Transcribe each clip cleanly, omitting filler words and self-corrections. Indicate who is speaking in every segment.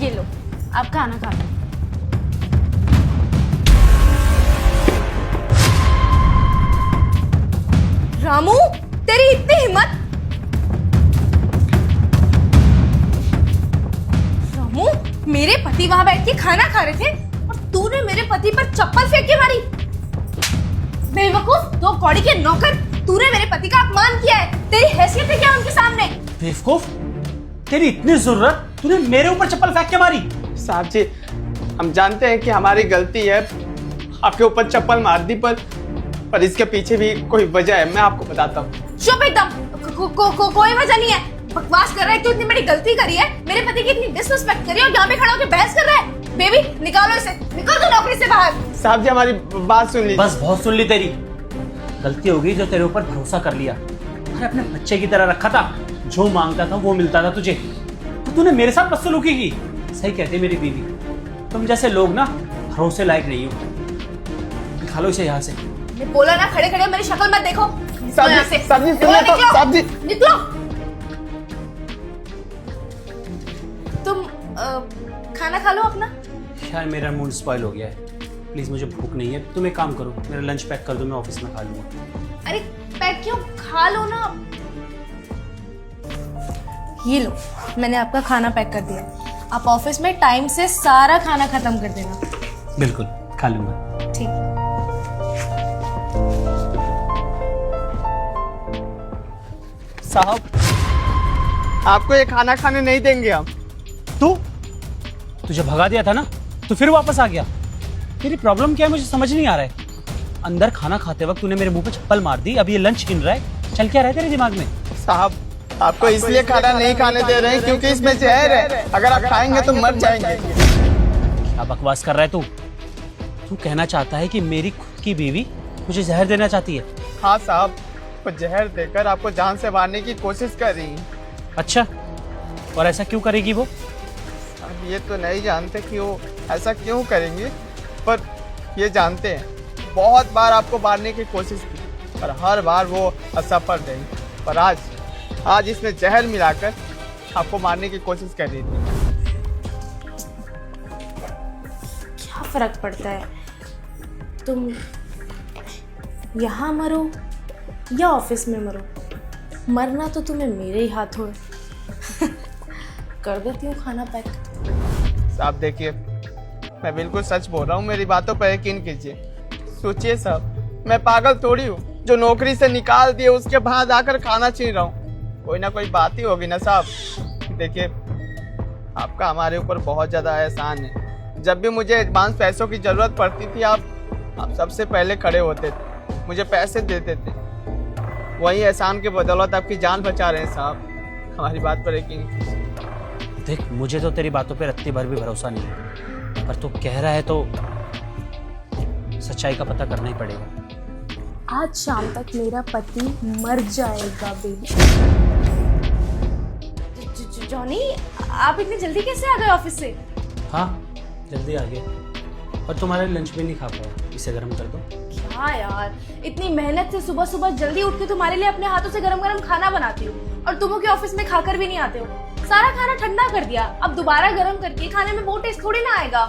Speaker 1: ये लो, आप खाना खा लो। रामू, तेरी इतनी हिम्मत! रामू, मेरे पति वहां बैठ के खाना खा रहे थे और तूने मेरे पति पर चप्पल फेंक के मारी। बेवकूफ, दो कौड़ी के नौकर, तूने मेरे पति का अपमान किया है। तेरी हैसियत है क्या उनके सामने?
Speaker 2: बेवकूफ, तेरी इतनी जरूरत, तूने मेरे ऊपर चप्पल फेंक के मारी।
Speaker 3: साहब जी, हम जानते हैं कि हमारी गलती है, आपके ऊपर चप्पल मार दी, पर इसके पीछे भी कोई वजह है। मैं आपको बताता हूँ।
Speaker 1: चुप एकदम, कोई वजह नहीं है। बकवास कर रहा है, तू इतनी बड़ी गलती करी है, मेरे पति की इतनी डिसरिस्पेक्ट करी और यहाँ पे खड़ा होकर बहस कर रहा है। बेबी, निकालो इसे, निकाल दो नौकरी से बाहर।
Speaker 3: साहब जी, हमारी बात सुन लीजिए।
Speaker 2: बस बहुत सुन ली तेरी। गलती हो गई जो तेरे ऊपर भरोसा कर लिया। अरे अपने बच्चे की तरह रखा था, जो मांगता था वो मिलता था तुझे, तो तूने मेरे साथ बदसलूकी की। सही कहती मेरी बीवी, तुम जैसे लोग ना भरोसे लायक नहीं हो। निकालो इसे यहाँ से।
Speaker 1: बोला ना, खड़े खड़े मेरी शक्ल मत देखो।
Speaker 3: साहब जी,
Speaker 1: निकलो। तुम खाना खा लो अपना।
Speaker 2: यार मेरा मूड स्पॉइल हो गया है, प्लीज मुझे भूख नहीं है। तुम एक काम करो, मेरा लंच पैक कर दो, मैं ऑफिस में खा लूंगा।
Speaker 1: अरे पैक क्यों, खा लो ना। ये लो, मैंने आपका खाना पैक कर दिया। आप ऑफिस में टाइम से सारा खाना खत्म कर देना।
Speaker 2: बिल्कुल, खा लूंगा।
Speaker 1: ठीक।
Speaker 3: साहब, आपको ये खाना खाने नहीं देंगे हम।
Speaker 2: तुझे भगा दिया था ना, तो फिर वापस आ गया। तेरी प्रॉब्लम क्या है मुझे समझ नहीं आ रहा है। अंदर खाना खाते वक्त तूने मेरे मुंह पे चप्पल मार दी, अब ये लंच गिन रहा है। चल क्या रहा है तेरे दिमाग में?
Speaker 3: साहब, आपको इसलिए खाना नहीं खाने दे रहे हैं क्योंकि इसमें जहर है। अगर आप खाएंगे तो मर जाएंगे।
Speaker 2: क्या बकवास कर रहा है तू? तू कहना चाहता है कि मेरी खुद की बीवी मुझे जहर देना चाहती है?
Speaker 3: हाँ साहब, वो जहर देकर आपको जान से मारने की कोशिश कर रही है।
Speaker 2: अच्छा, और ऐसा क्यों करेगी वो?
Speaker 3: अब ये तो नहीं जानते कि वो ऐसा क्यों करेंगे, पर ये जानते हैं बहुत बार आपको मारने की कोशिश की, पर हर बार वो असफल रही। पर आज इसमें जहर मिलाकर आपको मारने की कोशिश कर रही थी।
Speaker 1: क्या फर्क पड़ता है, तुम यहाँ मरो या ऑफिस में मरो, मरना तो तुम्हें मेरे ही हाथों है। कर देती हूँ खाना पैक।
Speaker 3: साहब देखिए, मैं बिल्कुल सच बोल रहा हूँ, मेरी बातों पर यकीन कीजिए। सोचिए साहब, मैं पागल थोड़ी हूँ जो नौकरी से निकाल दिए उसके बाद आकर खाना छीन रहा हूँ। कोई ना कोई बात ही होगी ना साहब। देखिए, आपका हमारे ऊपर बहुत ज़्यादा एहसान है। जब भी मुझे एडवांस पैसों की ज़रूरत पड़ती थी, आप सबसे पहले खड़े होते थे, मुझे पैसे देते थे। वही एहसान के बदौलत आपकी जान बचा रहे हैं साहब। हमारी बात पर यकीन कीजिए।
Speaker 2: देख, मुझे तो तेरी बातों पे रत्ती भर भी भरोसा नहीं है, पर तू कह रहा है तो सच्चाई का पता करना ही पड़ेगा।
Speaker 1: आज शाम तक मेरा पति मर जाएगा बेबी। जॉनी, आप इतनी जल्दी कैसे आ गए ऑफिस से?
Speaker 2: हाँ, जल्दी आ गया। और तुम्हारा लंच भी नहीं खा पाया, इसे गर्म कर दो।
Speaker 1: क्या यार, इतनी मेहनत से सुबह सुबह जल्दी उठ के तुम्हारे लिए अपने हाथों से गरम गरम खाना बनाती हूँ और तुम के ऑफिस में खाकर भी नहीं आते हो। सारा खाना ठंडा कर दिया, अब दोबारा गरम करके खाने में वो टेस्ट थोड़ी ना आएगा।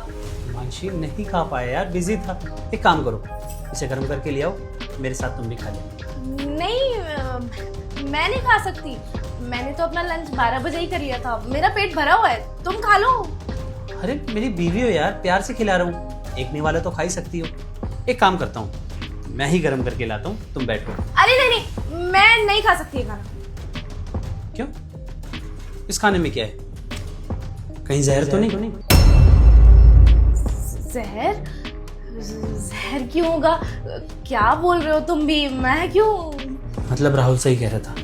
Speaker 2: मानसी, नहीं खा पाया यार, बिजी था। एक काम करो, इसे गर्म करके ले आओ, मेरे साथ तुम भी खा लो।
Speaker 1: नहीं, मैं नहीं खा सकती। मैंने तो अपना लंच 12 बजे ही कर लिया था, मेरा पेट भरा हुआ है, तुम खा लो।
Speaker 2: अरे मेरी बीवी हो यार, प्यार से खिला रहा हूँ, एक नहीं वाला तो खा ही सकती हो। एक काम करता हूँ, मैं ही गर्म करके लाता हूँ, तुम बैठो।
Speaker 1: अरे नहीं, मैं नहीं खा सकती खाना।
Speaker 2: क्यों? इस खाने में क्या है? कहीं जहर तो नहीं?
Speaker 1: जहर? जहर क्यों होगा? क्या बोल रहे हो तुम भी? मैं क्यों?
Speaker 2: मतलब राहुल सही कह रहा था।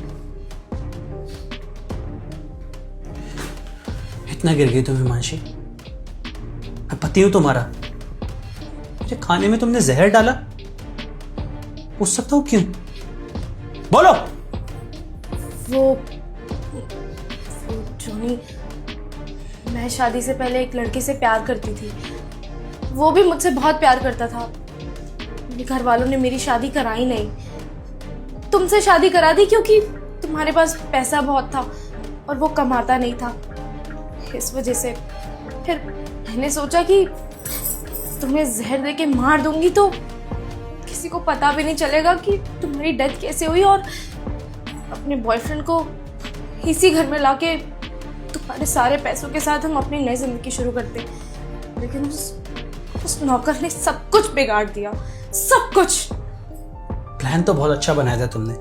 Speaker 2: इतना गिर गई तुम्हें मानसी? मैं पति हूं तुम्हारा, मुझे खाने में तुमने जहर डाला? पूछ सकता हूं क्यों? बोलो।
Speaker 1: वो जॉनी, मैं शादी से पहले एक लड़के से प्यार करती थी। वो भी मुझसे बहुत प्यार करता था। मेरे घर वालों ने मेरी शादी कराई नहीं। तुमसे शादी करा दी क्योंकि तुम्हारे पास पैसा बहुत था और वो कमाता नहीं था। इस वजह से फिर मैंने सोचा कि तुम्हें जहर दे के मार दूंगी तो किसी को पता भी नहीं चलेगा कि तुम्हारी डेथ कैसे हुई, और अपने बॉयफ्रेंड को इसी घर में लाके तुम्हारे सारे पैसों के साथ हम अपनी नई जिंदगी शुरू करते। लेकिन उस नौकर ने सब कुछ बिगाड़ दिया, सब कुछ।
Speaker 2: प्लान तो बहुत अच्छा बनाया था तुमने,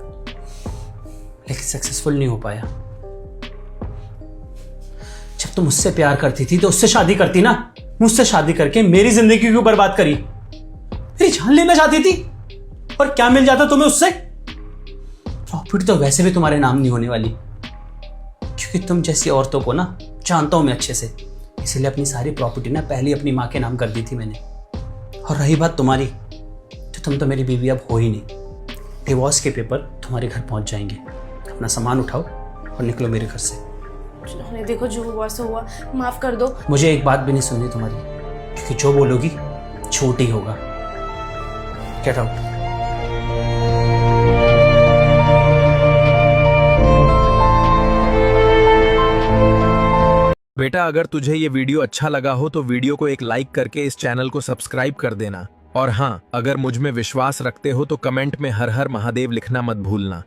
Speaker 2: लेकिन सक्सेसफुल नहीं हो पाया। जब तुम मुझसे प्यार करती थी तो उससे शादी करती ना। मुझसे शादी करके मेरी जिंदगी क्यों बर्बाद करी? मेरी जान लेना चाहती थी, और क्या मिल जाता तुम्हें उससे? प्रॉपर्टी तो वैसे भी तुम्हारे नाम नहीं होने वाली, क्योंकि तुम जैसी औरतों को ना जानता हूं मैं अच्छे से, इसलिए अपनी सारी प्रॉपर्टी ना पहले अपनी माँ के नाम कर दी थी मैंने। और रही बात तुम्हारी, तो तुम तो मेरी बीवी अब हो ही नहीं। डिवोर्स के पेपर तुम्हारे घर पहुंच जाएंगे। अपना सामान उठाओ और निकलो मेरे घर से।
Speaker 1: देखो जो हुआ सो हुआ, माफ कर दो।
Speaker 2: मुझे एक बात भी नहीं सुननी तुम्हारी, क्योंकि जो बोलोगी झूठ ही होगा। Get out.
Speaker 4: बेटा, अगर तुझे ये वीडियो अच्छा लगा हो तो वीडियो को एक लाइक करके इस चैनल को सब्सक्राइब कर देना। और हाँ, अगर मुझ में विश्वास रखते हो तो कमेंट में हर हर महादेव लिखना मत भूलना।